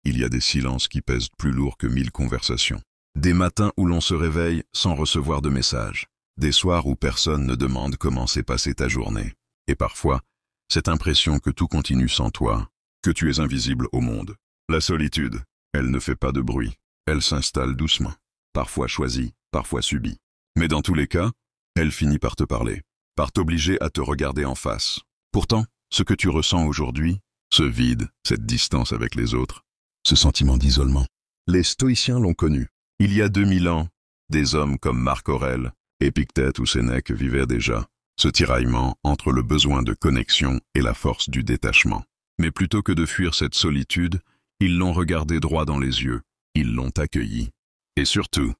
il y a des silences qui pèsent plus lourd que 1000 conversations. Des matins où l'on se réveille sans recevoir de message. Des soirs où personne ne demande comment s'est passée ta journée. Et parfois, cette impression que tout continue sans toi, que tu es invisible au monde. La solitude, elle ne fait pas de bruit. Elle s'installe doucement, parfois choisie, parfois subie. Mais dans tous les cas, elle finit par te parler, par t'obliger à te regarder en face. Pourtant, ce que tu ressens aujourd'hui, ce vide, cette distance avec les autres, ce sentiment d'isolement, les stoïciens l'ont connu. Il y a 2000 ans, des hommes comme Marc Aurèle, Épictète ou Sénèque vivaient déjà ce tiraillement entre le besoin de connexion et la force du détachement. Mais plutôt que de fuir cette solitude, ils l'ont regardé droit dans les yeux, ils l'ont accueilli. Et surtout,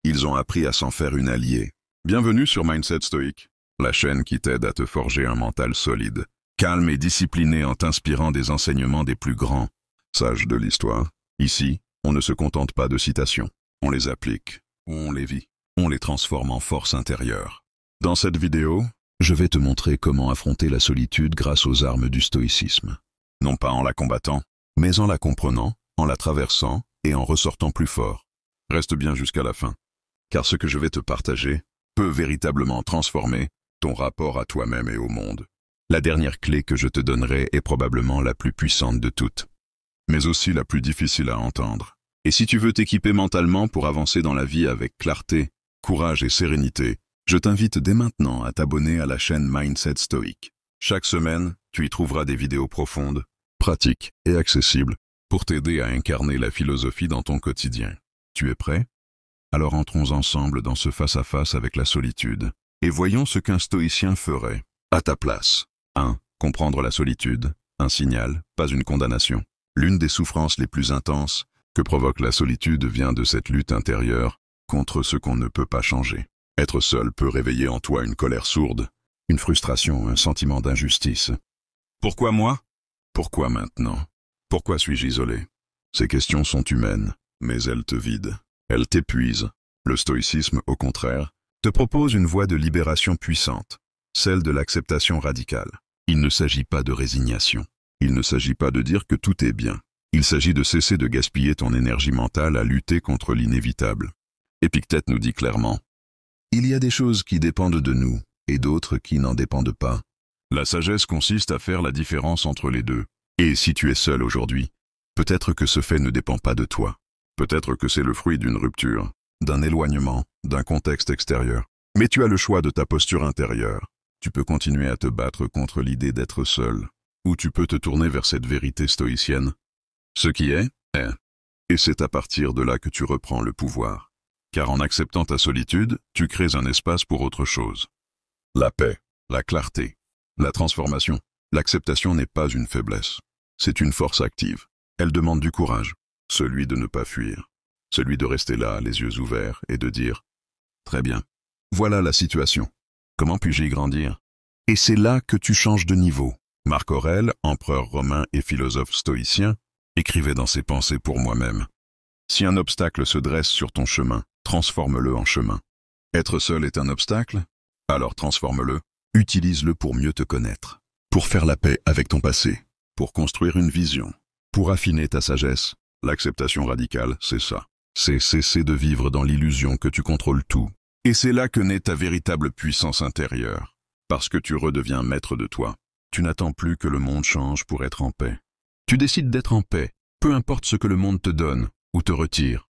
ils ont appris à s'en faire une alliée. Bienvenue sur Mindset Stoïque, la chaîne qui t'aide à te forger un mental solide, calme et discipliné en t'inspirant des enseignements des plus grands sages de l'histoire. Ici, on ne se contente pas de citations, on les applique, on les vit, on les transforme en force intérieure. Dans cette vidéo, je vais te montrer comment affronter la solitude grâce aux armes du stoïcisme. Non pas en la combattant, mais en la comprenant, en la traversant et en ressortant plus fort. Reste bien jusqu'à la fin, car ce que je vais te partager peut véritablement transformer ton rapport à toi-même et au monde. La dernière clé que je te donnerai est probablement la plus puissante de toutes, mais aussi la plus difficile à entendre. Et si tu veux t'équiper mentalement pour avancer dans la vie avec clarté, courage et sérénité, je t'invite dès maintenant à t'abonner à la chaîne Mindset Stoïque. Chaque semaine, tu y trouveras des vidéos profondes, pratiques et accessibles pour t'aider à incarner la philosophie dans ton quotidien. Tu es prêt? Alors entrons ensemble dans ce face-à-face avec la solitude et voyons ce qu'un stoïcien ferait à ta place. 1. Comprendre la solitude, un signal, pas une condamnation. L'une des souffrances les plus intenses que provoque la solitude vient de cette lutte intérieure contre ce qu'on ne peut pas changer. Être seul peut réveiller en toi une colère sourde, une frustration, un sentiment d'injustice. Pourquoi moi? Pourquoi maintenant? Pourquoi suis-je isolé? Ces questions sont humaines, mais elles te vident, elles t'épuisent. Le stoïcisme, au contraire, te propose une voie de libération puissante, celle de l'acceptation radicale. Il ne s'agit pas de résignation. Il ne s'agit pas de dire que tout est bien. Il s'agit de cesser de gaspiller ton énergie mentale à lutter contre l'inévitable. Épictète nous dit clairement: il y a des choses qui dépendent de nous et d'autres qui n'en dépendent pas. La sagesse consiste à faire la différence entre les deux. Et si tu es seul aujourd'hui, peut-être que ce fait ne dépend pas de toi. Peut-être que c'est le fruit d'une rupture, d'un éloignement, d'un contexte extérieur. Mais tu as le choix de ta posture intérieure. Tu peux continuer à te battre contre l'idée d'être seul, ou tu peux te tourner vers cette vérité stoïcienne. Ce qui est, est. Et c'est à partir de là que tu reprends le pouvoir. Car en acceptant ta solitude, tu crées un espace pour autre chose. La paix, la clarté, la transformation. L'acceptation n'est pas une faiblesse. C'est une force active. Elle demande du courage, celui de ne pas fuir, celui de rester là, les yeux ouverts, et de dire « Très bien, voilà la situation. Comment puis-je y grandir ?» Et c'est là que tu changes de niveau. Marc Aurèle, empereur romain et philosophe stoïcien, écrivait dans ses pensées pour moi-même: si un obstacle se dresse sur ton chemin, transforme-le en chemin. Être seul est un obstacle? Alors transforme-le, utilise-le pour mieux te connaître, pour faire la paix avec ton passé, pour construire une vision, pour affiner ta sagesse. L'acceptation radicale, c'est ça. C'est cesser de vivre dans l'illusion que tu contrôles tout. Et c'est là que naît ta véritable puissance intérieure, parce que tu redeviens maître de toi. Tu n'attends plus que le monde change pour être en paix. Tu décides d'être en paix, peu importe ce que le monde te donne ou te retire.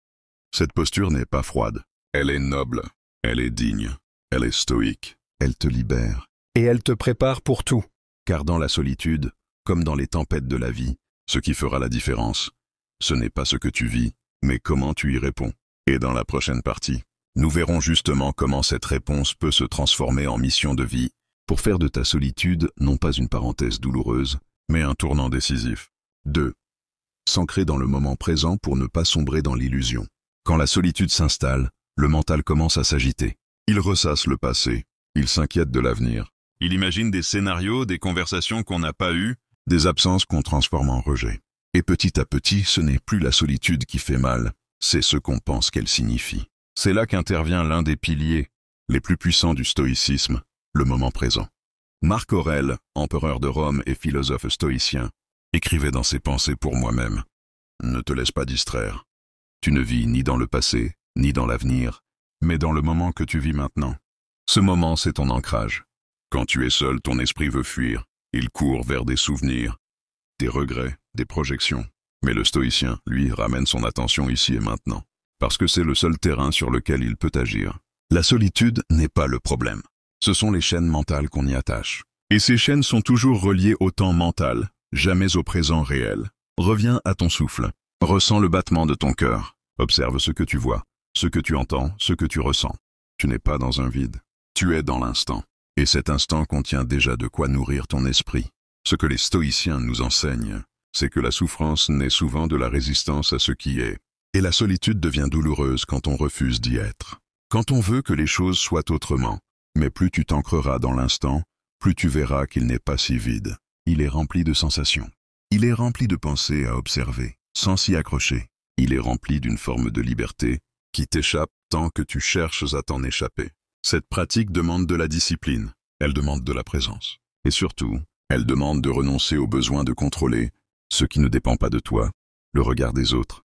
Cette posture n'est pas froide. Elle est noble, elle est digne, elle est stoïque. Elle te libère. Et elle te prépare pour tout. Car dans la solitude, comme dans les tempêtes de la vie, ce qui fera la différence, ce n'est pas ce que tu vis, mais comment tu y réponds. Et dans la prochaine partie, nous verrons justement comment cette réponse peut se transformer en mission de vie, pour faire de ta solitude non pas une parenthèse douloureuse, mais un tournant décisif. 2. S'ancrer dans le moment présent pour ne pas sombrer dans l'illusion. Quand la solitude s'installe, le mental commence à s'agiter. Il ressasse le passé, il s'inquiète de l'avenir. Il imagine des scénarios, des conversations qu'on n'a pas eues, des absences qu'on transforme en rejet. Et petit à petit, ce n'est plus la solitude qui fait mal, c'est ce qu'on pense qu'elle signifie. C'est là qu'intervient l'un des piliers les plus puissants du stoïcisme, le moment présent. Marc Aurèle, empereur de Rome et philosophe stoïcien, écrivait dans ses pensées pour moi-même: Ne te laisse pas distraire. Tu ne vis ni dans le passé, ni dans l'avenir, mais dans le moment que tu vis maintenant. Ce moment, c'est ton ancrage. Quand tu es seul, ton esprit veut fuir. Il court vers des souvenirs, des regrets, des projections. Mais le stoïcien, lui, ramène son attention ici et maintenant, parce que c'est le seul terrain sur lequel il peut agir. La solitude n'est pas le problème. Ce sont les chaînes mentales qu'on y attache. Et ces chaînes sont toujours reliées au temps mental, jamais au présent réel. Reviens à ton souffle. Ressens le battement de ton cœur. Observe ce que tu vois, ce que tu entends, ce que tu ressens. Tu n'es pas dans un vide. Tu es dans l'instant. Et cet instant contient déjà de quoi nourrir ton esprit. Ce que les stoïciens nous enseignent, c'est que la souffrance naît souvent de la résistance à ce qui est. Et la solitude devient douloureuse quand on refuse d'y être. Quand on veut que les choses soient autrement. Mais plus tu t'ancreras dans l'instant, plus tu verras qu'il n'est pas si vide. Il est rempli de sensations. Il est rempli de pensées à observer, sans s'y accrocher. Il est rempli d'une forme de liberté qui t'échappe tant que tu cherches à t'en échapper. Cette pratique demande de la discipline, elle demande de la présence. Et surtout, elle demande de renoncer au besoin de contrôler ce qui ne dépend pas de toi, le regard des autres,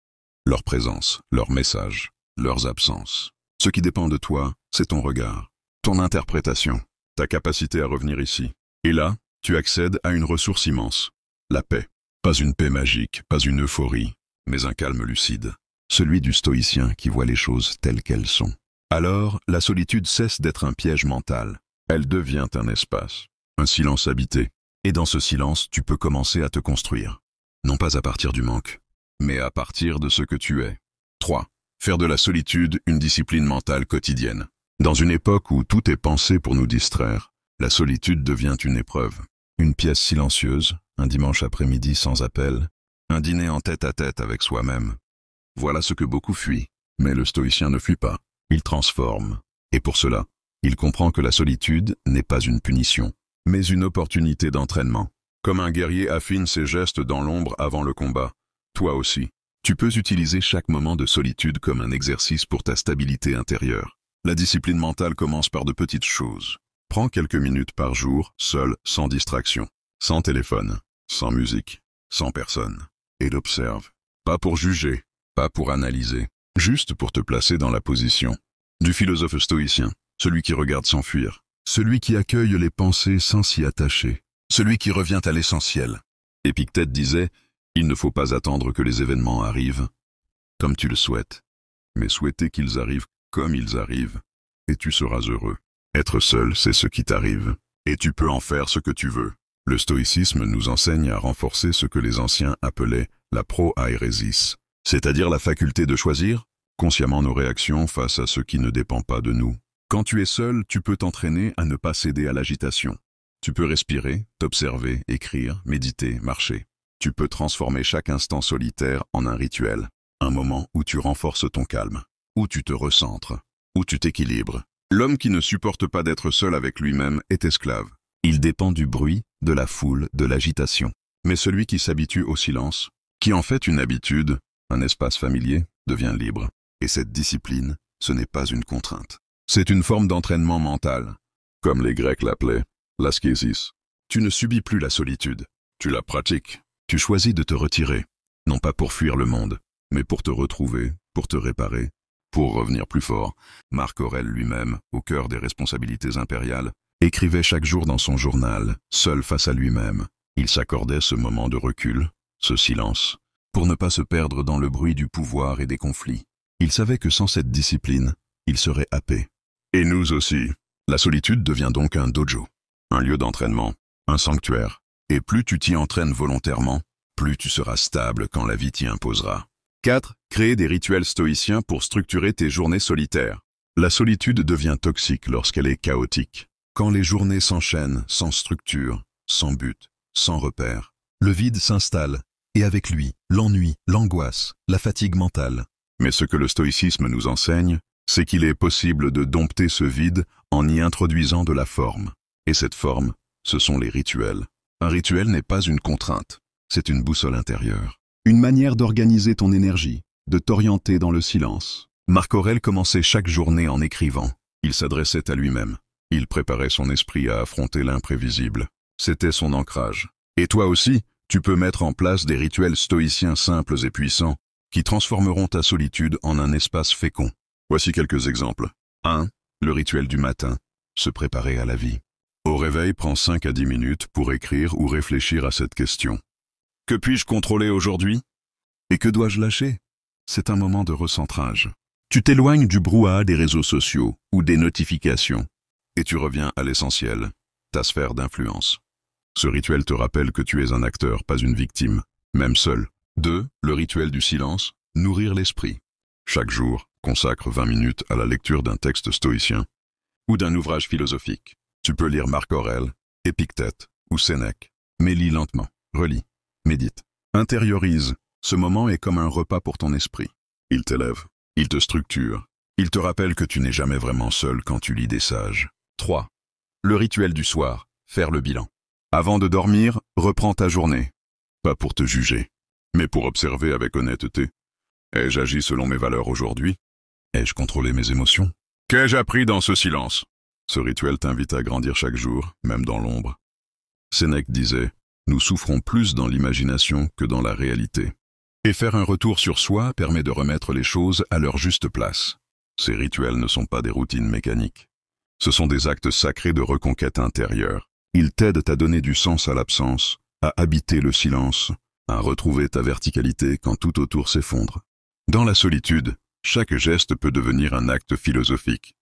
leur présence, leurs messages, leurs absences. Ce qui dépend de toi, c'est ton regard, ton interprétation, ta capacité à revenir ici. Et là, tu accèdes à une ressource immense, la paix. Pas une paix magique, pas une euphorie, mais un calme lucide, celui du stoïcien qui voit les choses telles qu'elles sont. Alors, la solitude cesse d'être un piège mental. Elle devient un espace, un silence habité. Et dans ce silence, tu peux commencer à te construire. Non pas à partir du manque, mais à partir de ce que tu es. 3. Faire de la solitude une discipline mentale quotidienne. Dans une époque où tout est pensé pour nous distraire, la solitude devient une épreuve. Une pièce silencieuse, un dimanche après-midi sans appel, un dîner en tête-à-tête avec soi-même. Voilà ce que beaucoup fuient. Mais le stoïcien ne fuit pas. Il transforme. Et pour cela, il comprend que la solitude n'est pas une punition, mais une opportunité d'entraînement. Comme un guerrier affine ses gestes dans l'ombre avant le combat, toi aussi, tu peux utiliser chaque moment de solitude comme un exercice pour ta stabilité intérieure. La discipline mentale commence par de petites choses. Prends quelques minutes par jour, seul, sans distraction, sans téléphone, sans musique, sans personne. Et l'observe. Pas pour juger, pas pour analyser, juste pour te placer dans la position du philosophe stoïcien, celui qui regarde s'enfuir, celui qui accueille les pensées sans s'y attacher, celui qui revient à l'essentiel. Épictète disait, il ne faut pas attendre que les événements arrivent comme tu le souhaites, mais souhaiter qu'ils arrivent comme ils arrivent, et tu seras heureux. Être seul, c'est ce qui t'arrive, et tu peux en faire ce que tu veux. Le stoïcisme nous enseigne à renforcer ce que les anciens appelaient la proairesis, c'est-à-dire la faculté de choisir consciemment nos réactions face à ce qui ne dépend pas de nous. Quand tu es seul, tu peux t'entraîner à ne pas céder à l'agitation. Tu peux respirer, t'observer, écrire, méditer, marcher. Tu peux transformer chaque instant solitaire en un rituel, un moment où tu renforces ton calme, où tu te recentres, où tu t'équilibres. L'homme qui ne supporte pas d'être seul avec lui-même est esclave. Il dépend du bruit, de la foule, de l'agitation. Mais celui qui s'habitue au silence, qui en fait une habitude, un espace familier, devient libre. Et cette discipline, ce n'est pas une contrainte. C'est une forme d'entraînement mental, comme les Grecs l'appelaient, l'askésis. Tu ne subis plus la solitude, tu la pratiques. Tu choisis de te retirer, non pas pour fuir le monde, mais pour te retrouver, pour te réparer, pour revenir plus fort. Marc Aurèle lui-même, au cœur des responsabilités impériales, écrivait chaque jour dans son journal, seul face à lui-même. Il s'accordait ce moment de recul, ce silence, pour ne pas se perdre dans le bruit du pouvoir et des conflits. Il savait que sans cette discipline, il serait happé. Et nous aussi. La solitude devient donc un dojo, un lieu d'entraînement, un sanctuaire. Et plus tu t'y entraînes volontairement, plus tu seras stable quand la vie t'y imposera. 4. Créer des rituels stoïciens pour structurer tes journées solitaires. La solitude devient toxique lorsqu'elle est chaotique. Quand les journées s'enchaînent sans structure, sans but, sans repère, le vide s'installe, et avec lui, l'ennui, l'angoisse, la fatigue mentale. Mais ce que le stoïcisme nous enseigne, c'est qu'il est possible de dompter ce vide en y introduisant de la forme. Et cette forme, ce sont les rituels. Un rituel n'est pas une contrainte, c'est une boussole intérieure. Une manière d'organiser ton énergie, de t'orienter dans le silence. Marc Aurèle commençait chaque journée en écrivant. Il s'adressait à lui-même. Il préparait son esprit à affronter l'imprévisible. C'était son ancrage. Et toi aussi, Tu peux mettre en place des rituels stoïciens simples et puissants qui transformeront ta solitude en un espace fécond. Voici quelques exemples. 1. Le rituel du matin. Se préparer à la vie. Au réveil, prends 5 à 10 minutes pour écrire ou réfléchir à cette question. Que puis-je contrôler aujourd'hui? Et que dois-je lâcher? C'est un moment de recentrage. Tu t'éloignes du brouhaha des réseaux sociaux ou des notifications et tu reviens à l'essentiel, ta sphère d'influence. Ce rituel te rappelle que tu es un acteur, pas une victime, même seul. 2. Le rituel du silence, nourrir l'esprit. Chaque jour, consacre 20 minutes à la lecture d'un texte stoïcien ou d'un ouvrage philosophique. Tu peux lire Marc Aurèle, Épictète ou Sénèque, mais lis lentement, relis, médite. Intériorise, ce moment est comme un repas pour ton esprit. Il t'élève, il te structure, il te rappelle que tu n'es jamais vraiment seul quand tu lis des sages. 3. Le rituel du soir, faire le bilan. Avant de dormir, reprends ta journée. Pas pour te juger, mais pour observer avec honnêteté. Ai-je agi selon mes valeurs aujourd'hui? Ai-je contrôlé mes émotions? Qu'ai-je appris dans ce silence? Ce rituel t'invite à grandir chaque jour, même dans l'ombre. Sénèque disait, nous souffrons plus dans l'imagination que dans la réalité. Et faire un retour sur soi permet de remettre les choses à leur juste place. Ces rituels ne sont pas des routines mécaniques. Ce sont des actes sacrés de reconquête intérieure. Ils t'aident à donner du sens à l'absence, à habiter le silence, à retrouver ta verticalité quand tout autour s'effondre. Dans la solitude, chaque geste peut devenir un acte philosophique.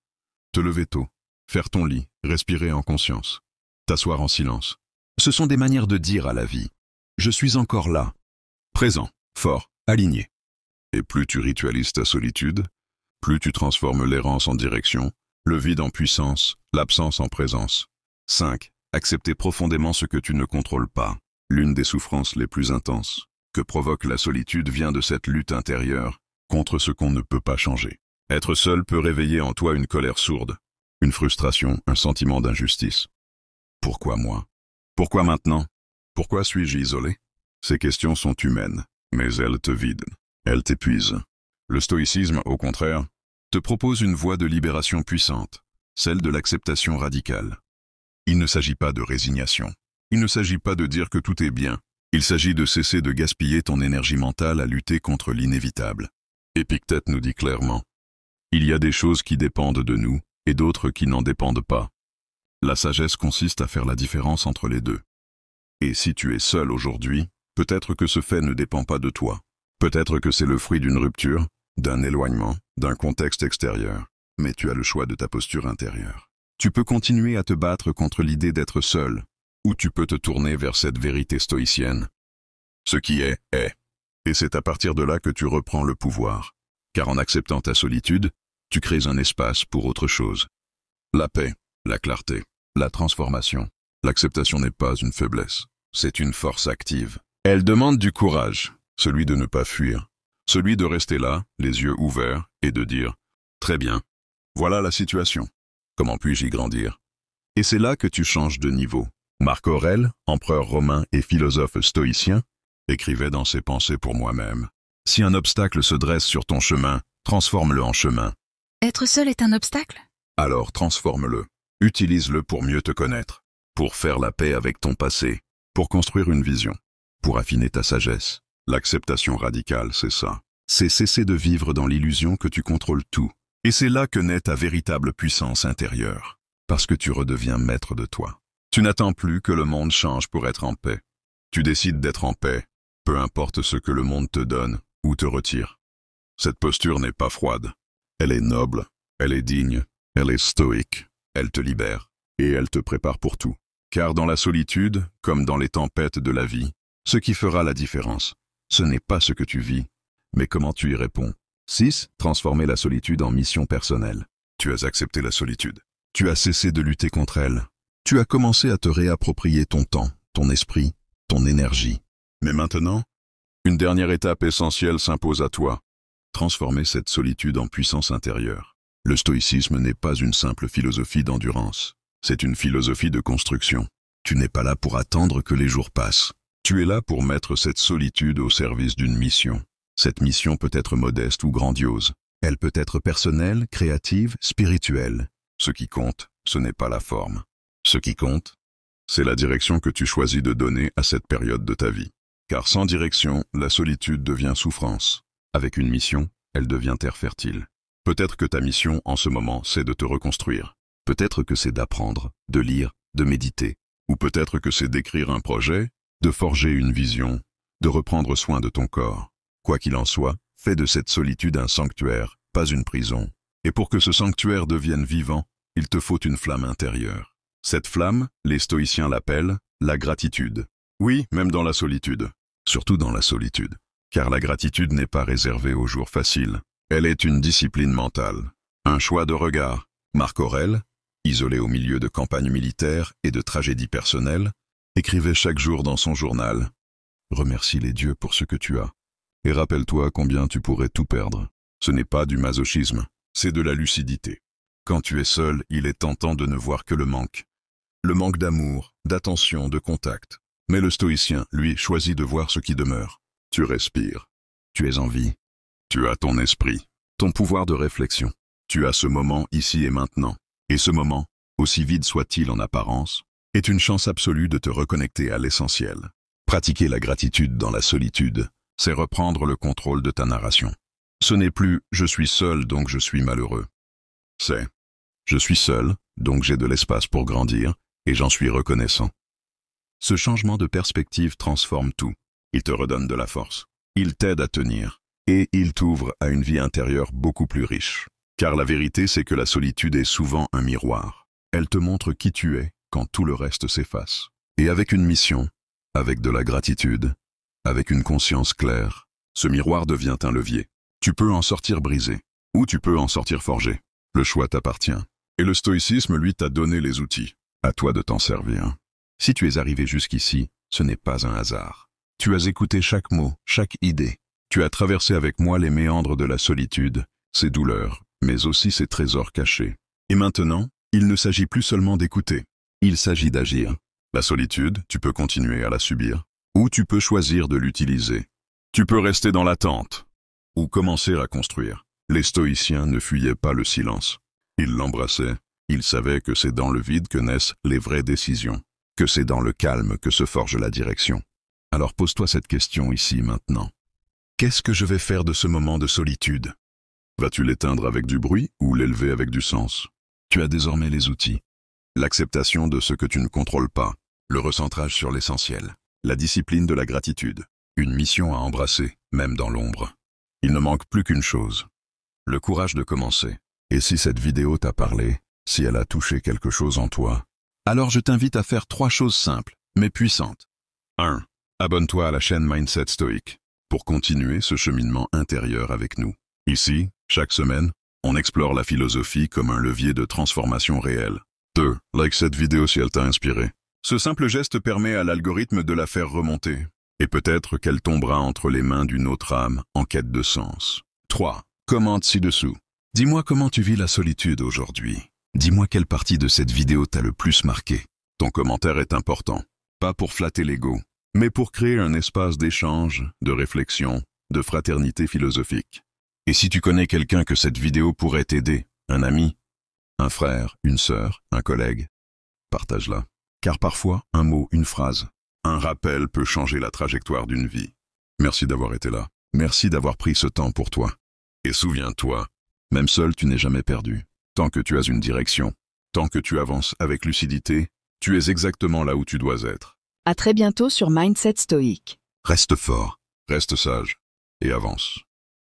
Te lever tôt, faire ton lit, respirer en conscience, t'asseoir en silence. Ce sont des manières de dire à la vie « Je suis encore là », présent, fort, aligné. Et plus tu ritualises ta solitude, plus tu transformes l'errance en direction, le vide en puissance, l'absence en présence. 5. Accepter profondément ce que tu ne contrôles pas. L'une des souffrances les plus intenses que provoque la solitude vient de cette lutte intérieure contre ce qu'on ne peut pas changer. Être seul peut réveiller en toi une colère sourde, une frustration, un sentiment d'injustice. Pourquoi moi? Pourquoi maintenant? Pourquoi suis-je isolé? Ces questions sont humaines, mais elles te vident, elles t'épuisent. Le stoïcisme, au contraire, te propose une voie de libération puissante, celle de l'acceptation radicale. Il ne s'agit pas de résignation. Il ne s'agit pas de dire que tout est bien. Il s'agit de cesser de gaspiller ton énergie mentale à lutter contre l'inévitable. Épictète nous dit clairement, il y a des choses qui dépendent de nous et d'autres qui n'en dépendent pas. La sagesse consiste à faire la différence entre les deux. Et si tu es seul aujourd'hui, peut-être que ce fait ne dépend pas de toi. Peut-être que c'est le fruit d'une rupture, d'un éloignement, d'un contexte extérieur. Mais tu as le choix de ta posture intérieure. Tu peux continuer à te battre contre l'idée d'être seul, ou tu peux te tourner vers cette vérité stoïcienne. Ce qui est, est. Et c'est à partir de là que tu reprends le pouvoir. Car en acceptant ta solitude, tu crées un espace pour autre chose. La paix, la clarté, la transformation. L'acceptation n'est pas une faiblesse, c'est une force active. Elle demande du courage, celui de ne pas fuir, celui de rester là, les yeux ouverts, et de dire « Très bien, voilà la situation. Comment puis-je y grandir ?» Et c'est là que tu changes de niveau. Marc Aurèle, empereur romain et philosophe stoïcien, écrivait dans ses pensées pour moi-même. Si un obstacle se dresse sur ton chemin, transforme-le en chemin. Être seul est un obstacle? Alors transforme-le. Utilise-le pour mieux te connaître, pour faire la paix avec ton passé, pour construire une vision, pour affiner ta sagesse. L'acceptation radicale, c'est ça. C'est cesser de vivre dans l'illusion que tu contrôles tout. Et c'est là que naît ta véritable puissance intérieure, parce que tu redeviens maître de toi. Tu n'attends plus que le monde change pour être en paix. Tu décides d'être en paix, peu importe ce que le monde te donne ou te retire. Cette posture n'est pas froide. Elle est noble, elle est digne, elle est stoïque. Elle te libère et elle te prépare pour tout. Car dans la solitude, comme dans les tempêtes de la vie, ce qui fera la différence, ce n'est pas ce que tu vis, mais comment tu y réponds. 6. Transformer la solitude en mission personnelle. Tu as accepté la solitude. Tu as cessé de lutter contre elle. Tu as commencé à te réapproprier ton temps, ton esprit, ton énergie. Mais maintenant, une dernière étape essentielle s'impose à toi. Transformer cette solitude en puissance intérieure. Le stoïcisme n'est pas une simple philosophie d'endurance. C'est une philosophie de construction. Tu n'es pas là pour attendre que les jours passent. Tu es là pour mettre cette solitude au service d'une mission. Cette mission peut être modeste ou grandiose. Elle peut être personnelle, créative, spirituelle. Ce qui compte, ce n'est pas la forme. Ce qui compte, c'est la direction que tu choisis de donner à cette période de ta vie. Car sans direction, la solitude devient souffrance. Avec une mission, elle devient terre fertile. Peut-être que ta mission en ce moment, c'est de te reconstruire. Peut-être que c'est d'apprendre, de lire, de méditer. Ou peut-être que c'est d'écrire un projet, de forger une vision, de reprendre soin de ton corps. Quoi qu'il en soit, fais de cette solitude un sanctuaire, pas une prison. Et pour que ce sanctuaire devienne vivant, il te faut une flamme intérieure. Cette flamme, les stoïciens l'appellent la gratitude. Oui, même dans la solitude. Surtout dans la solitude. Car la gratitude n'est pas réservée aux jours faciles. Elle est une discipline mentale. Un choix de regard. Marc Aurèle, isolé au milieu de campagnes militaires et de tragédies personnelles, écrivait chaque jour dans son journal « Remercie les dieux pour ce que tu as. Et rappelle-toi combien tu pourrais tout perdre. Ce n'est pas du masochisme, c'est de la lucidité. Quand tu es seul, il est tentant de ne voir que le manque. Le manque d'amour, d'attention, de contact. Mais le stoïcien, lui, choisit de voir ce qui demeure. Tu respires. Tu es en vie. Tu as ton esprit, ton pouvoir de réflexion. Tu as ce moment ici et maintenant. Et ce moment, aussi vide soit-il en apparence, est une chance absolue de te reconnecter à l'essentiel. Pratiquer la gratitude dans la solitude, c'est reprendre le contrôle de ta narration. Ce n'est plus « je suis seul donc je suis malheureux ». C'est « je suis seul donc j'ai de l'espace pour grandir et j'en suis reconnaissant ». Ce changement de perspective transforme tout. Il te redonne de la force. Il t'aide à tenir. Et il t'ouvre à une vie intérieure beaucoup plus riche. Car la vérité, c'est que la solitude est souvent un miroir. Elle te montre qui tu es quand tout le reste s'efface. Et avec une mission, avec de la gratitude, avec une conscience claire, ce miroir devient un levier. Tu peux en sortir brisé, ou tu peux en sortir forgé. Le choix t'appartient. Et le stoïcisme, lui, t'a donné les outils. À toi de t'en servir. Si tu es arrivé jusqu'ici, ce n'est pas un hasard. Tu as écouté chaque mot, chaque idée. Tu as traversé avec moi les méandres de la solitude, ses douleurs, mais aussi ses trésors cachés. Et maintenant, il ne s'agit plus seulement d'écouter. Il s'agit d'agir. La solitude, tu peux continuer à la subir, ou tu peux choisir de l'utiliser. Tu peux rester dans l'attente, ou commencer à construire. Les stoïciens ne fuyaient pas le silence. Ils l'embrassaient. Ils savaient que c'est dans le vide que naissent les vraies décisions, que c'est dans le calme que se forge la direction. Alors pose-toi cette question ici maintenant. Qu'est-ce que je vais faire de ce moment de solitude? Vas-tu l'éteindre avec du bruit ou l'élever avec du sens? Tu as désormais les outils. L'acceptation de ce que tu ne contrôles pas, le recentrage sur l'essentiel, la discipline de la gratitude, une mission à embrasser, même dans l'ombre. Il ne manque plus qu'une chose, le courage de commencer. Et si cette vidéo t'a parlé, si elle a touché quelque chose en toi, alors je t'invite à faire 3 choses simples, mais puissantes. 1. Abonne-toi à la chaîne Mindset Stoïque pour continuer ce cheminement intérieur avec nous. Ici, chaque semaine, on explore la philosophie comme un levier de transformation réelle. 2. Like cette vidéo si elle t'a inspiré. Ce simple geste permet à l'algorithme de la faire remonter. Et peut-être qu'elle tombera entre les mains d'une autre âme en quête de sens. 3. Commente ci-dessous. Dis-moi comment tu vis la solitude aujourd'hui. Dis-moi quelle partie de cette vidéo t'a le plus marqué. Ton commentaire est important, pas pour flatter l'ego, mais pour créer un espace d'échange, de réflexion, de fraternité philosophique. Et si tu connais quelqu'un que cette vidéo pourrait t'aider, un ami, un frère, une sœur, un collègue, partage-la. Car parfois, un mot, une phrase, un rappel peut changer la trajectoire d'une vie. Merci d'avoir été là. Merci d'avoir pris ce temps pour toi. Et souviens-toi, même seul, tu n'es jamais perdu. Tant que tu as une direction, tant que tu avances avec lucidité, tu es exactement là où tu dois être. À très bientôt sur Mindset Stoïque. Reste fort, reste sage et avance.